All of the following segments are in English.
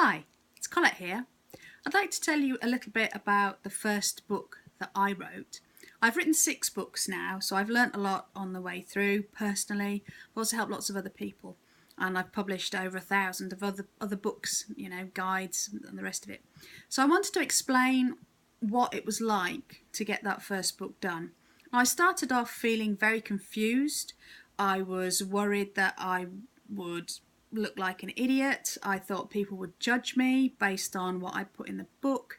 Hi, it's Colette here. I'd like to tell you a little bit about the first book that I wrote. I've written 6 books now, so I've learnt a lot on the way through personally. I've also helped lots of other people, and I've published over 1,000 of other books, guides and the rest of it. So I wanted to explain what it was like to get that first book done. I started off feeling very confused. I was worried that I would look like an idiot. I thought people would judge me based on what I put in the book.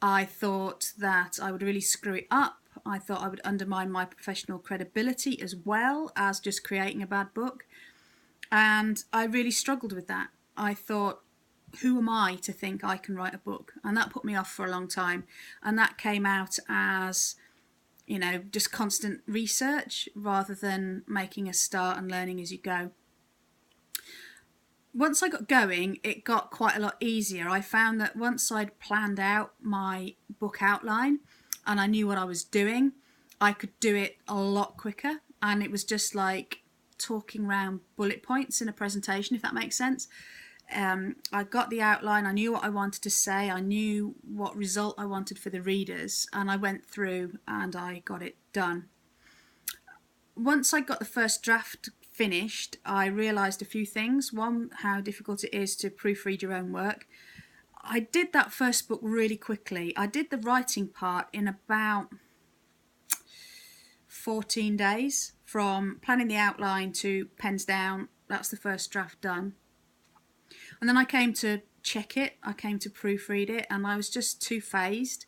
I thought that I would really screw it up. I thought I would undermine my professional credibility as well as just creating a bad book. And I really struggled with that. I thought, who am I to think I can write a book? And that put me off for a long time. And that came out as, just constant research rather than making a start and learning as you go. Once I got going, it got quite a lot easier. I found that once I'd planned out my book outline and I knew what I was doing, I could do it a lot quicker. And it was just like talking around bullet points in a presentation, if that makes sense. I got the outline, I knew what I wanted to say, I knew what result I wanted for the readers, and I went through and I got it done. Once I got the first draft finished, I realised a few things. One, how difficult it is to proofread your own work. I did that first book really quickly. I did the writing part in about 14 days, from planning the outline to pens down. That's the first draft done. And then I came to check it, I came to proofread it, and I was just too phased.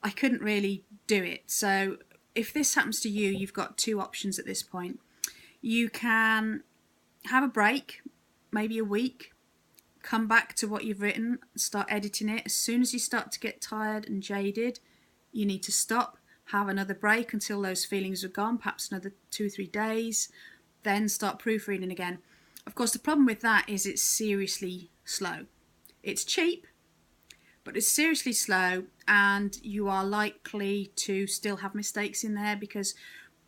I couldn't really do it. So if this happens to you, you've got 2 options at this point. You can have a break, maybe a week, come back to what you've written, start editing it. As soon as you start to get tired and jaded, you need to stop, have another break until those feelings are gone, perhaps another 2 or 3 days, then start proofreading again. Of course, the problem with that is it's seriously slow. It's cheap, but it's seriously slow, and you are likely to still have mistakes in there because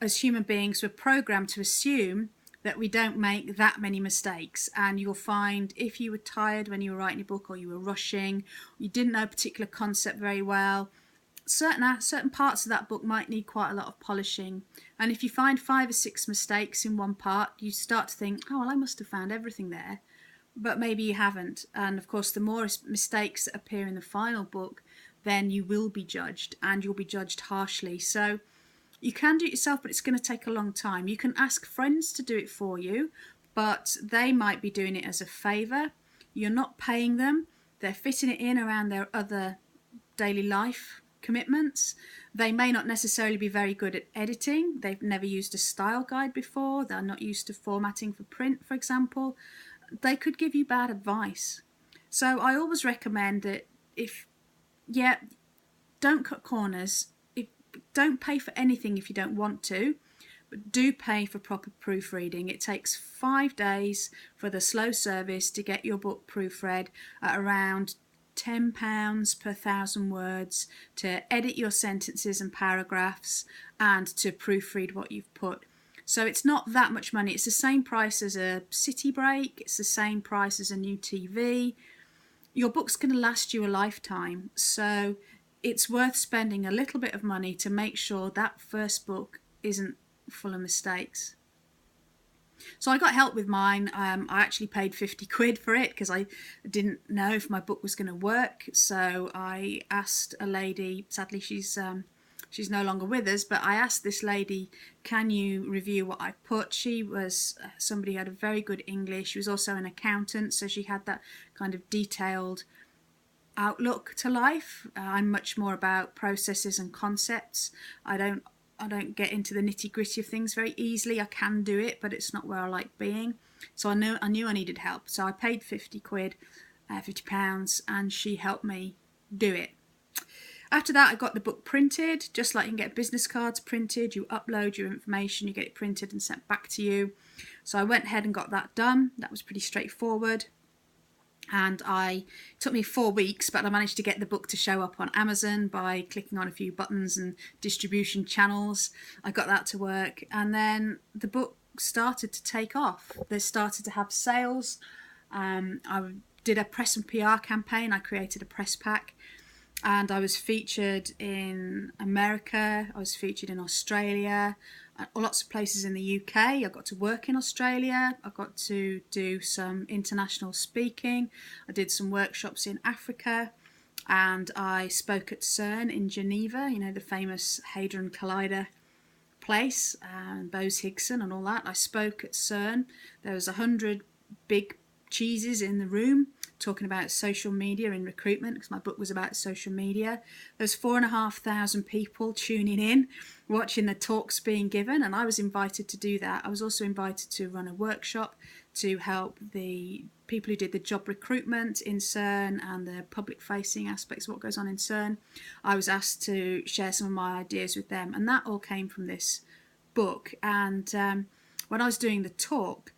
as human beings, we're programmed to assume that we don't make that many mistakes. And you'll find if you were tired when you were writing a book, or you were rushing, you didn't know a particular concept very well, certain parts of that book might need quite a lot of polishing. And if you find 5 or 6 mistakes in one part, you start to think, oh, well, I must have found everything there. But maybe you haven't. And of course, the more mistakes that appear in the final book, then you will be judged, and you'll be judged harshly. So you can do it yourself, but it's going to take a long time. You can ask friends to do it for you, but they might be doing it as a favour. You're not paying them. They're fitting it in around their other daily life commitments. They may not necessarily be very good at editing. They've never used a style guide before. They're not used to formatting for print, for example. They could give you bad advice. So I always recommend that don't cut corners. Don't pay for anything if you don't want to, but do pay for proper proofreading. It takes 5 days for the slow service to get your book proofread at around £10 per 1,000 words, to edit your sentences and paragraphs, and to proofread what you've put. So it's not that much money. It's the same price as a city break. It's the same price as a new TV. Your book's going to last you a lifetime. So it's worth spending a little bit of money to make sure that first book isn't full of mistakes. So I got help with mine. I actually paid 50 quid for it because I didn't know if my book was going to work. So I asked a lady, sadly she's no longer with us, but I asked this lady, can you review what I put? She was somebody who had a very good English. She was also an accountant, so she had that kind of detailed outlook to life. I'm much more about processes and concepts. I don't get into the nitty-gritty of things very easily. I can do it, but it's not where I like being. So I knew I needed help. So I paid 50 quid, £50, and she helped me do it. After that, I got the book printed, just like you can get business cards printed. You upload your information, you get it printed and sent back to you. So I went ahead and got that done. That was pretty straightforward. And it took me 4 weeks, but I managed to get the book to show up on Amazon by clicking on a few buttons and distribution channels. I got that to work, and then the book started to take off. They started to have sales. I did a press and PR campaign. I created a press pack, and I was featured in America, I was featured in Australia, lots of places in the UK. I got to work in Australia, I got to do some international speaking, I did some workshops in Africa, and I spoke at CERN in Geneva, you know, the famous Hadron Collider place, and Bose-Higson and all that. I spoke at CERN. There was 100 big cheeses in the room talking about social media in recruitment, because my book was about social media. There's 4,500 people tuning in, watching the talks being given, and I was invited to do that. I was also invited to run a workshop to help the people who did the job recruitment in CERN and the public facing aspects of what goes on in CERN. I was asked to share some of my ideas with them, and that all came from this book. And when I was doing the talk,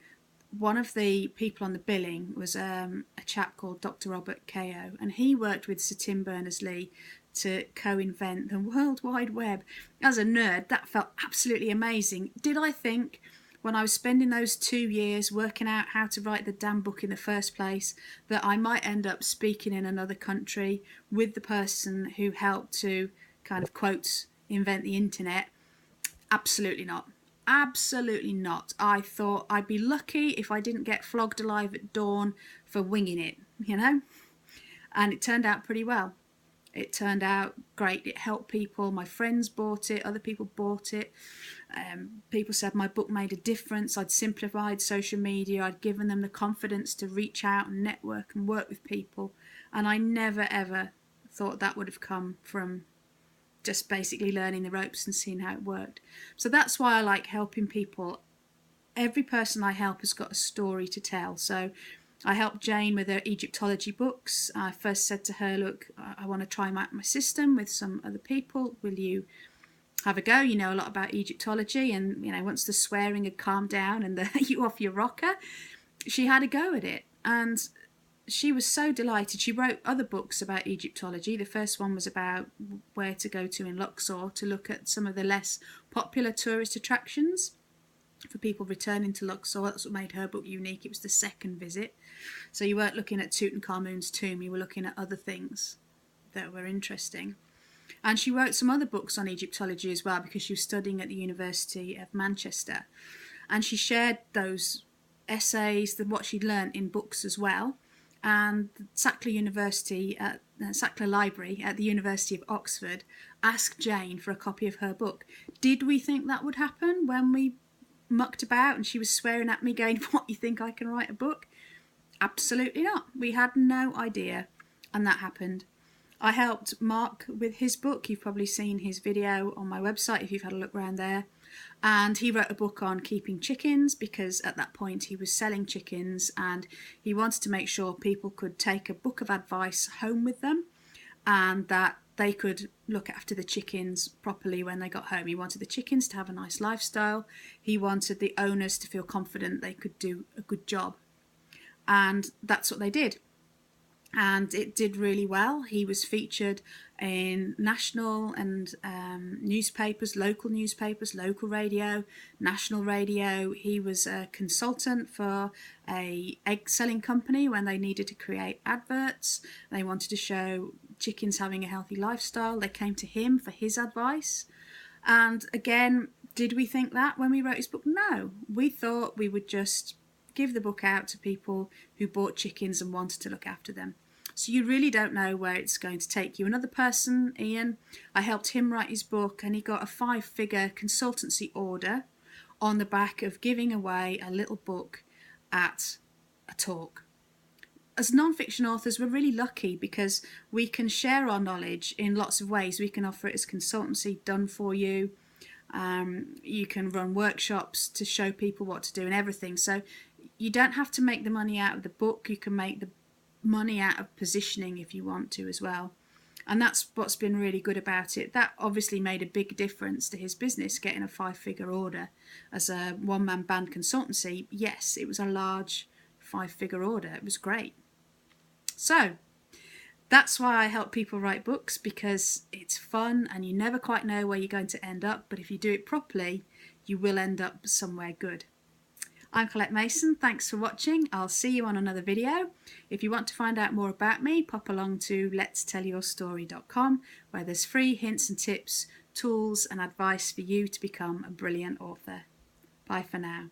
one of the people on the billing was a chap called Dr. Robert Kao, and he worked with Sir Tim Berners-Lee to co-invent the World Wide Web. As a nerd, that felt absolutely amazing. Did I think, when I was spending those 2 years working out how to write the damn book in the first place, that I might end up speaking in another country with the person who helped to, kind of quotes, invent the internet? Absolutely not. Absolutely not. I thought I'd be lucky if I didn't get flogged alive at dawn for winging it, you know? And it turned out pretty well. It turned out great. It helped people. My friends bought it. Other people bought it. People said my book made a difference. I'd simplified social media. I'd given them the confidence to reach out and network and work with people. And I never, ever thought that would have come from just basically learning the ropes and seeing how it worked. So that's why I like helping people. Every person I help has got a story to tell. So I helped Jane with her Egyptology books. I first said to her, look, I want to try out my system with some other people. Will you have a go? You know a lot about Egyptology. And, you know, once the swearing had calmed down and you off your rocker, she had a go at it. And she was so delighted. She wrote other books about Egyptology. The first one was about where to go to in Luxor to look at some of the less popular tourist attractions for people returning to Luxor. That's what made her book unique. It was the second visit. So you weren't looking at Tutankhamun's tomb, you were looking at other things that were interesting. And she wrote some other books on Egyptology as well, because she was studying at the University of Manchester. And she shared those essays, what she'd learnt in books as well. And Sackler Library at the University of Oxford asked Jane for a copy of her book. Did we think that would happen when we mucked about and she was swearing at me going, what, you think I can write a book? Absolutely not. We had no idea, and that happened. I helped Mark with his book. You've probably seen his video on my website if you've had a look around there. And he wrote a book on keeping chickens, because at that point he was selling chickens and he wanted to make sure people could take a book of advice home with them and that they could look after the chickens properly when they got home. He wanted the chickens to have a nice lifestyle. He wanted the owners to feel confident they could do a good job. And that's what they did. And it did really well. He was featured in national and newspapers, local radio, national radio. He was a consultant for a egg selling company when they needed to create adverts. They wanted to show chickens having a healthy lifestyle. They came to him for his advice. And again, did we think that when we wrote his book? No, we thought we would just give the book out to people who bought chickens and wanted to look after them. So you really don't know where it's going to take you. Another person, Ian, I helped him write his book, and he got a 5-figure consultancy order on the back of giving away a little book at a talk. As non-fiction authors, we're really lucky because we can share our knowledge in lots of ways. We can offer it as consultancy done for you. You can run workshops to show people what to do and everything. So you don't have to make the money out of the book. You can make the money out of positioning if you want to as well. And that's what's been really good about it. That obviously made a big difference to his business, getting a 5-figure order as a one-man band consultancy. Yes, it was a large 5-figure order. It was great. So that's why I help people write books, because it's fun and you never quite know where you're going to end up, but if you do it properly, you will end up somewhere good. I'm Colette Mason. Thanks for watching. I'll see you on another video. If you want to find out more about me, pop along to letstellyourstory.com, where there's free hints and tips, tools and advice for you to become a brilliant author. Bye for now.